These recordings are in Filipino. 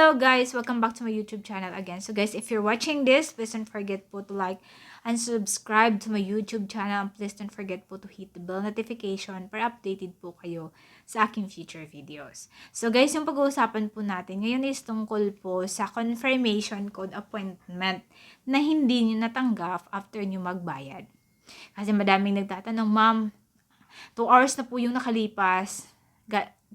Hello guys! Welcome back to my YouTube channel again. So guys, if you're watching this, please don't forget po to like and subscribe to my YouTube channel. And please don't forget po to hit the bell notification para updated po kayo sa aking future videos. So guys, yung pag-uusapan po natin ngayon is tungkol po sa confirmation code appointment na hindi nyo natanggap after nyo magbayad. Kasi madaming nagtatanong, Ma'am, 2 hours na po yung nakalipas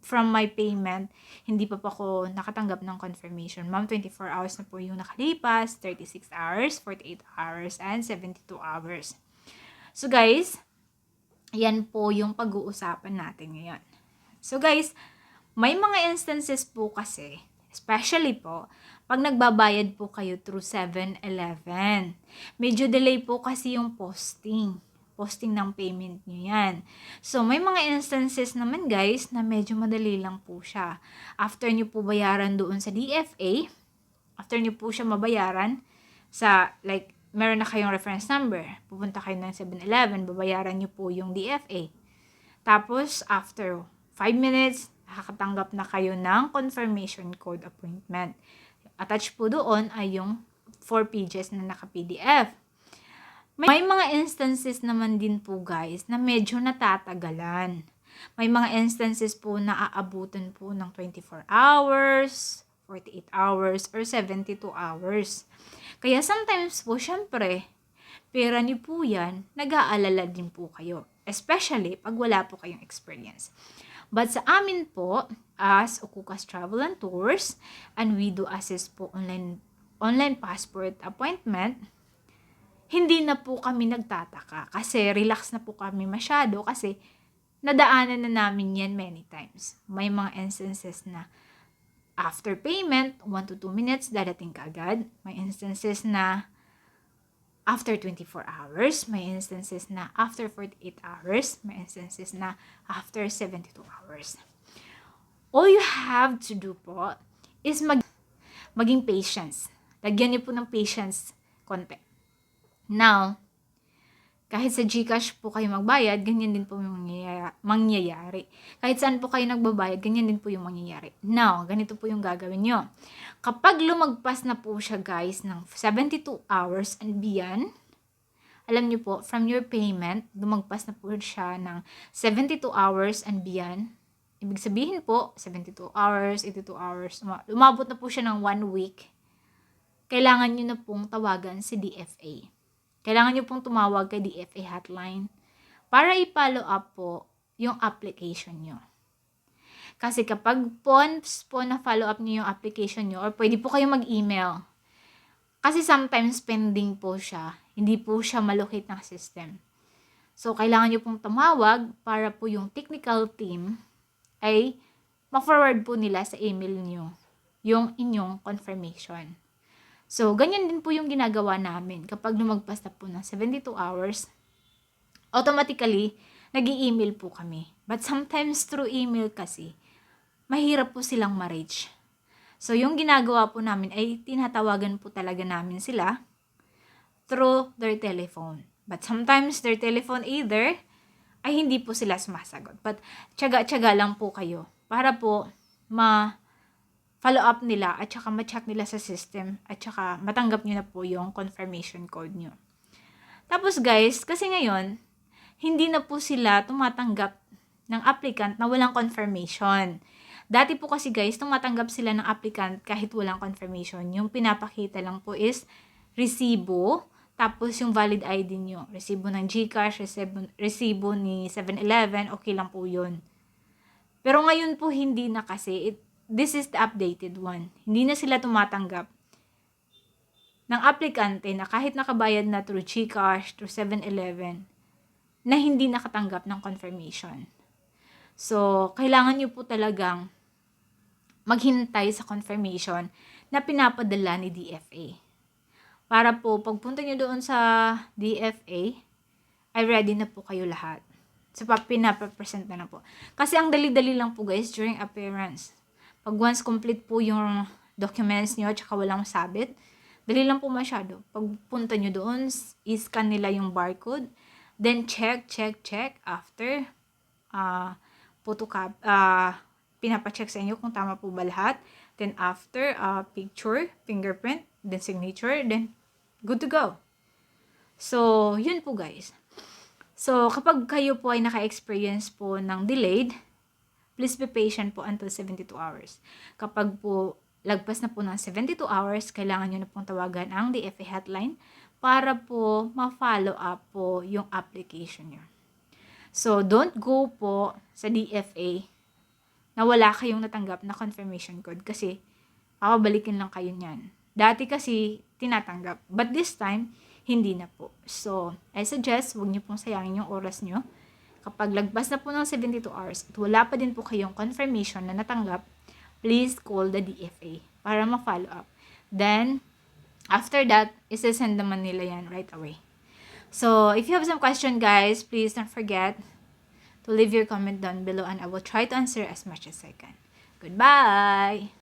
from my payment, hindi pa po ako nakatanggap ng confirmation. Ma'am, 24 hours na po yung nakalipas, 36 hours, 48 hours, and 72 hours. So guys, yan po yung pag-uusapan natin ngayon. So guys, may mga instances po kasi, especially po, pag nagbabayad po kayo through 7-Eleven, medyo delay po kasi yung posting ng payment nyo yan. So, may mga instances naman guys na medyo madali lang po siya. After nyo po bayaran doon sa DFA, after nyo po siya mabayaran sa, like, meron na kayong reference number, pupunta kayo ng 7-Eleven, babayaran nyo po yung DFA. Tapos, after 5 minutes, nakakatanggap na kayo ng confirmation code appointment. Attached po doon ay yung 4 pages na naka-PDF. May mga instances naman din po guys na medyo natatagalan. May mga instances po na aabutan po ng 24 hours, 48 hours, or 72 hours. Kaya sometimes po, syempre, pera niyo po yan, nag-aalala din po kayo. Especially pag wala po kayong experience. But sa amin po, as Okukas Travel and Tours, and we do assist po online passport appointment, hindi na po kami nagtataka kasi relax na po kami masyado kasi nadaanan na namin yan many times. May mga instances na after payment, 1 to 2 minutes, dadating ka agad. May instances na after 24 hours. May instances na after 48 hours. May instances na after 72 hours. All you have to do po is maging patience. Lagyan niyo po ng patience konti. Now, kahit sa GCash po kayo magbayad, ganyan din po yung mangyayari. Kahit saan po kayo nagbabayad, ganyan din po yung mangyayari. Now, ganito po yung gagawin nyo. Kapag lumagpas na po siya guys ng 72 hours and beyond, alam nyo po, from your payment, lumagpas na po siya ng 72 hours and beyond. Ibig sabihin po, 72 hours, 82 hours, lumabot na po siya ng 1 week. Kailangan nyo na pong tawagan si DFA. Kailangan nyo pong tumawag kay DFA hotline para i-follow up po yung application nyo. Kasi kapag once po na follow up nyo yung application nyo, or pwede po kayo mag-email. Kasi sometimes pending po siya. Hindi po siya malocate ng system. So, kailangan nyo pong tumawag para po yung technical team ay ma-forward po nila sa email nyo yung inyong confirmation. So, ganyan din po yung ginagawa namin. Kapag lumagpas na po ng 72 hours, automatically, nag-i-email po kami. But sometimes through email kasi, mahirap po silang ma-reach. So, yung ginagawa po namin ay tinatawagan po talaga namin sila through their telephone. But sometimes their telephone either ay hindi po sila sumasagot. But tiyaga-tiyaga lang po kayo para po follow up nila at saka ma-check nila sa system at saka matanggap nyo na po yung confirmation code nyo. Tapos guys, kasi ngayon, hindi na po sila tumatanggap ng applicant na walang confirmation. Dati po kasi guys, tumatanggap sila ng applicant kahit walang confirmation. Yung pinapakita lang po is resibo, tapos yung valid ID nyo. Resibo ng GCash, resibo ni 7-Eleven, okay lang po yun. Pero ngayon po hindi na kasi, this is the updated one. Hindi na sila tumatanggap ng aplikante na kahit nakabayad na through GCash, through 7-Eleven, na hindi nakatanggap ng confirmation. So, kailangan nyo po talagang maghintay sa confirmation na pinapadala ni DFA. Para po, pagpunta nyo doon sa DFA, ay ready na po kayo lahat. So, pinapapresent na po. Kasi ang dali-dali lang po guys during appearance. Pag once complete po yung documents nyo at saka walang sabit, dali lang po masyado. Pag punta nyo doon, i-scan nila yung barcode. Then check after pinapacheck sa inyo kung tama po ba lahat. Then after, picture, fingerprint, then signature, then good to go. So, yun po guys. So, kapag kayo po ay naka-experience po ng delayed, please be patient po until 72 hours. Kapag po lagpas na po ng 72 hours, kailangan nyo na pong tawagan ang DFA hotline para po ma-follow up po yung application nyo. So, don't go po sa DFA na wala kayong natanggap na confirmation code kasi papabalikin lang kayo niyan. Dati kasi tinatanggap, but this time, hindi na po. So, I suggest, huwag niyo pong sayangin yung oras niyo. Kapag lagpas na po ng 72 hours at wala pa din po kayong confirmation na natanggap, please call the DFA para ma-follow up. Then, after that, isasend naman nila yan right away. So, if you have some question guys, please don't forget to leave your comment down below and I will try to answer as much as I can. Goodbye!